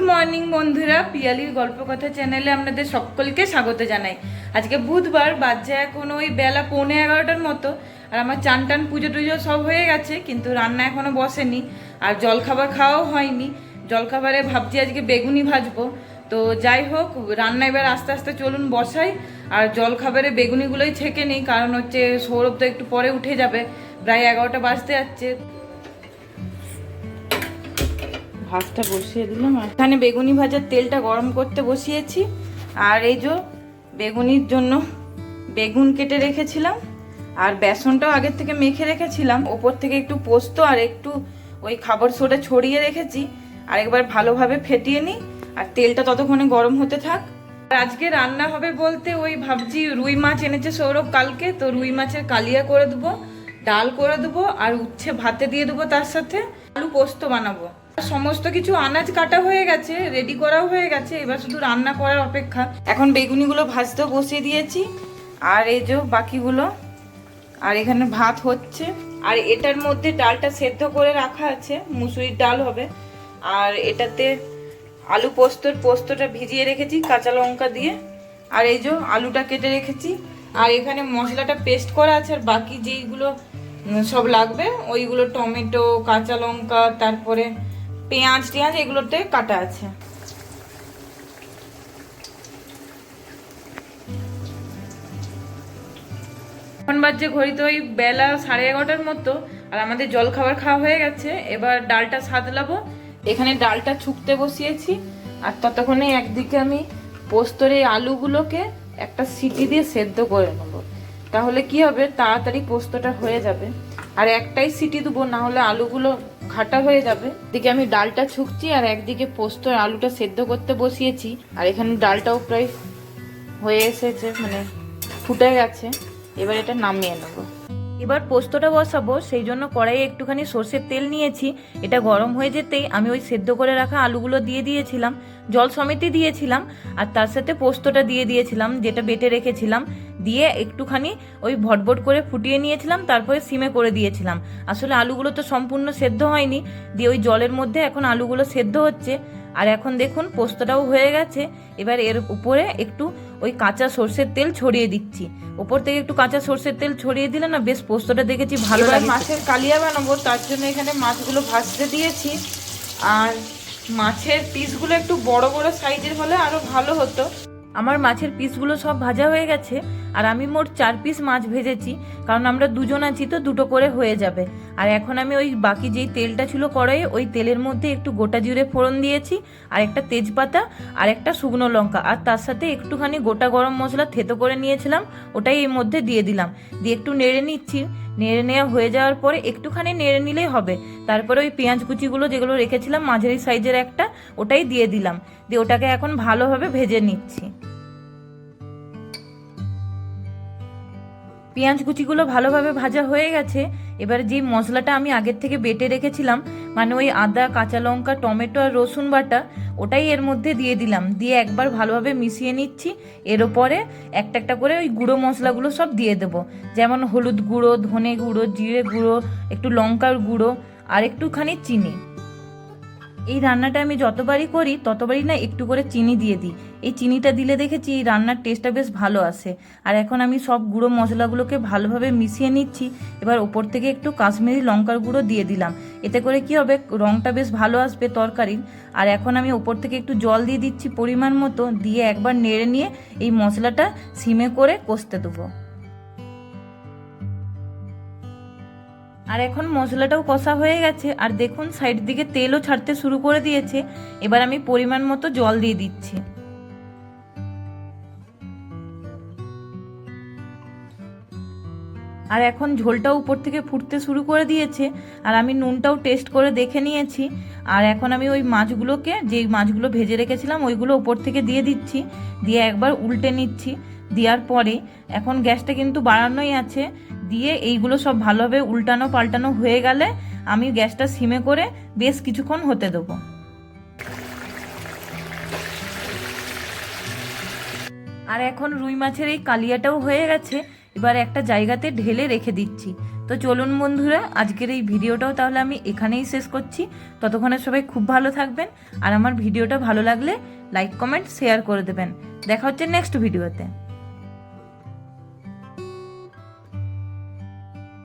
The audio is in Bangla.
মর্নিং বন্ধুরা, পিয়ালির গল্প কথা চ্যানেলে আপনাদের সকলকে স্বাগত জানাই। আজকে বুধবার, বাজে এখন ওই বেলা 11:15 মতো। আর আমার চান টান পুজো টুজো সব হয়ে গেছে, কিন্তু রান্না এখনো বসেনি। আর জলখাবার খাওয়াও হয়নি। জলখাবারে ভাবছি আজকে বেগুনি ভাজবো। তো যাই হোক, রান্না এবার আস্তে আস্তে চলুন বসাই। আর জলখাবারে বেগুনিগুলোই ছেঁকে নিই, কারণ হচ্ছে সৌরভ তো একটু পরে উঠে যাবে, প্রায় 11টা বাজতে যাচ্ছে। ভাতটা বসিয়ে দিলাম, আর এখানে বেগুনি ভাজার তেলটা গরম করতে বসিয়েছি। আর এই যে বেগুনির জন্য বেগুন কেটে রেখেছিলাম, আর বেসনটাও আগের থেকে মেখে রেখেছিলাম। ওপর থেকে একটু পোস্ত আর একটু ওই খাবার সোডা ছড়িয়ে রেখেছি। আর একবার ভালোভাবে ফেটিয়ে নিই, আর তেলটা ততক্ষণে গরম হতে থাক। আর আজকে রান্না হবে বলতে ওই ভাবছি রুই মাছ এনেছে সৌরভ কালকে, তো রুই মাছের কালিয়া করে দেবো, ডাল করে দেবো, আর উচ্ছে ভাতে দিয়ে দেবো, তার সাথে আলু পোস্ত বানাবো। সমস্ত কিছু আনাজ কাটা হয়ে গেছে, রেডি করাও হয়ে গেছে, এবার শুধু রান্না করার অপেক্ষা। এখন বেগুনিগুলো ভাজতেও বসিয়ে দিয়েছি, আর এই যে বাকিগুলো। আর এখানে ভাত হচ্ছে, আর এটার মধ্যে ডালটা সেদ্ধ করে রাখা আছে, মুসুরির ডাল হবে। আর এটাতে আলু পোস্তটা ভিজিয়ে রেখেছি কাঁচা লঙ্কা দিয়ে। আর এই যে আলুটা কেটে রেখেছি, আর এখানে মশলাটা পেস্ট করা আছে। আর বাকি যেইগুলো সব লাগবে ওইগুলো টমেটো, কাঁচা লঙ্কা, তারপরে পেঁয়াজ এগুলোতে কাটা আছে। এখন বাজছে ঘড়িতে ওই বেলা 11:30 মতো। আর আমাদের জল খাবার খাওয়া হয়ে গেছে, এবার ডালটা সাদলাবো। এখানে ডালটা ছুকতে বসিয়েছি, আর ততক্ষণে একদিকে আমি পোস্তর এই আলুগুলোকে একটা সিটি দিয়ে সেদ্ধ করে নেবো। তাহলে কি হবে, তাড়াতাড়ি পোস্তটা হয়ে যাবে। আর একটাই সিটি দেবো, না হলে আলুগুলো ঘাটা হয়ে যাবে। এদিকে আমি ডালটা ছুকছি, আর একদিকে পোস্ত আর আলুটা সেদ্ধ করতে বসিয়েছি। আর এখানে ডালটাও প্রায় হয়ে এসেছে, মানে ফুটে গেছে। এবার এটা নামিয়ে নেব। এবার পোস্তটা বসাবো, সেই জন্য কড়াইয়ে একটুখানি সর্ষের তেল নিয়েছি। এটা গরম হয়ে যেতেই আমি ওই সেদ্ধ করে রাখা আলুগুলো দিয়ে দিয়েছিলাম, জল সমেতই দিয়েছিলাম। আর তার সাথে পোস্তটা দিয়ে দিয়েছিলাম, যেটা বেটে রেখেছিলাম। দিয়ে একটুখানি ওই ভটভট করে ফুটিয়ে নিয়েছিলাম, তারপরে সিমে করে দিয়েছিলাম। আসলে আলুগুলো তো সম্পূর্ণ সেদ্ধ হয়নি। দিয়ে ওই জলের মধ্যে এখন আলুগুলো সেদ্ধ হচ্ছে। আর এখন দেখুন পোস্তটাও হয়ে গেছে। এবার এর উপরে একটু ওই কাঁচা সর্ষের তেল ছড়িয়ে দিচ্ছি। উপর থেকে একটু কাঁচা সর্ষের তেল ছড়িয়ে দিলে না বেশ পোস্তটা দেখেছি ভালো লাগে। মাছের কালিয়া বানাবো, তার জন্য এখানে মাছগুলো ভাজতে দিয়েছি। আর মাছের পিসগুলো একটু বড় বড় সাইজের হলে আরো ভালো হতো। আমার মাছের পিসগুলো সব ভাজা হয়ে গেছে। আর আমি মোট 4 পিস মাছ ভেজেছি, কারণ আমরা দুজন আছি, তো দুটো করে হয়ে যাবে। আর এখন আমি ওই বাকি যেই তেলটা ছিল কড়াইয়ে, ওই তেলের মধ্যে একটু গোটা জিরে ফোড়ন দিয়েছি, আর একটা তেজপাতা, আর একটা শুকনো লঙ্কা, আর তার সাথে একটুখানি গোটা গরম মশলা থেতো করে নিয়েছিলাম, ওটাই এর মধ্যে দিয়ে দিলাম। দিয়ে একটু নেড়ে নিচ্ছি। নেড়ে নেওয়া হয়ে যাওয়ার পরে একটুখানি নেড়ে নিলেই হবে। তারপরে ওই পেঁয়াজ কুচিগুলো যেগুলো রেখেছিলাম মাঝারি সাইজের একটা, ওটাই দিয়ে দিলাম। দিয়ে ওটাকে এখন ভালোভাবে ভেজে নিচ্ছি। পেঁয়াজ কুচিগুলো ভালোভাবে ভাজা হয়ে গেছে। এবার যে মশলাটা আমি আগের থেকে বেটে রেখেছিলাম, মানে ওই আদা, কাঁচা লঙ্কা, টমেটো আর রসুন বাটা, ওটাই এর মধ্যে দিয়ে দিলাম। দিয়ে একবার ভালোভাবে মিশিয়ে নিচ্ছি। এর ওপরে একটা একটা করে ওই গুঁড়ো মশলাগুলো সব দিয়ে দেবো, যেমন হলুদ গুঁড়ো, ধনে গুঁড়ো, জিরে গুঁড়ো, একটু লঙ্কার গুঁড়ো, আর একটুখানি চিনি। এই রান্নাটা আমি যতবারই করি ততবারই না একটু করে চিনি দিয়ে দিই। এই চিনিটা দিলে দেখেছি এই রান্নার টেস্টটা বেশ ভালো আসে। আর এখন আমি সব গুঁড়ো মশলাগুলোকে ভালোভাবে মিশিয়ে নিচ্ছি। এবার ওপর থেকে একটু কাশ্মীরি লঙ্কার গুঁড়ো দিয়ে দিলাম। এতে করে কি হবে, রঙটা বেশ ভালো আসবে তরকারির। আর এখন আমি ওপর থেকে একটু জল দিয়ে দিচ্ছি পরিমাণ মতো। দিয়ে একবার নেড়ে নিয়ে এই মশলাটা সিমে করে কষতে দেবো। আর এখন মশলাটাও কষা হয়ে গেছে, আর দেখুন সাইড দিকে তেলও ছাড়তে শুরু করে দিয়েছে। এবার আমি পরিমাণ মতো জল দিয়ে দিচ্ছি। আর এখন ঝোলটাও উপর থেকে ফুটতে শুরু করে দিয়েছে। আর আমি নুনটাও টেস্ট করে দেখে নিয়েছি। আর এখন আমি ওই মাছগুলোকে, যে মাছগুলো ভেজে রেখেছিলাম, ওইগুলো উপর থেকে দিয়ে দিচ্ছি। দিয়ে একবার উল্টে নিচ্ছি। দেওয়ার পরে এখন গ্যাসটা কিন্তু বাড়ানোই আছে। দিয়ে এইগুলো সব ভালোভাবে উল্টানো পাল্টানো হয়ে গেলে আমি গ্যাসটা সিমে করে বেশ কিছুক্ষণ হতে দেবো। আর এখন রুই মাছের এই কালিয়াটাও হয়ে গেছে। এবার একটা জায়গাতে ঢেলে রেখে দিচ্ছি। তো চলুন বন্ধুরা, আজকের এই ভিডিওটাও তাহলে আমি এখানেই শেষ করছি। ততক্ষণে সবাই খুব ভালো থাকবেন, আর আমার ভিডিওটা ভালো লাগলে লাইক কমেন্ট শেয়ার করে দেবেন। দেখা হচ্ছে নেক্সট ভিডিওতে।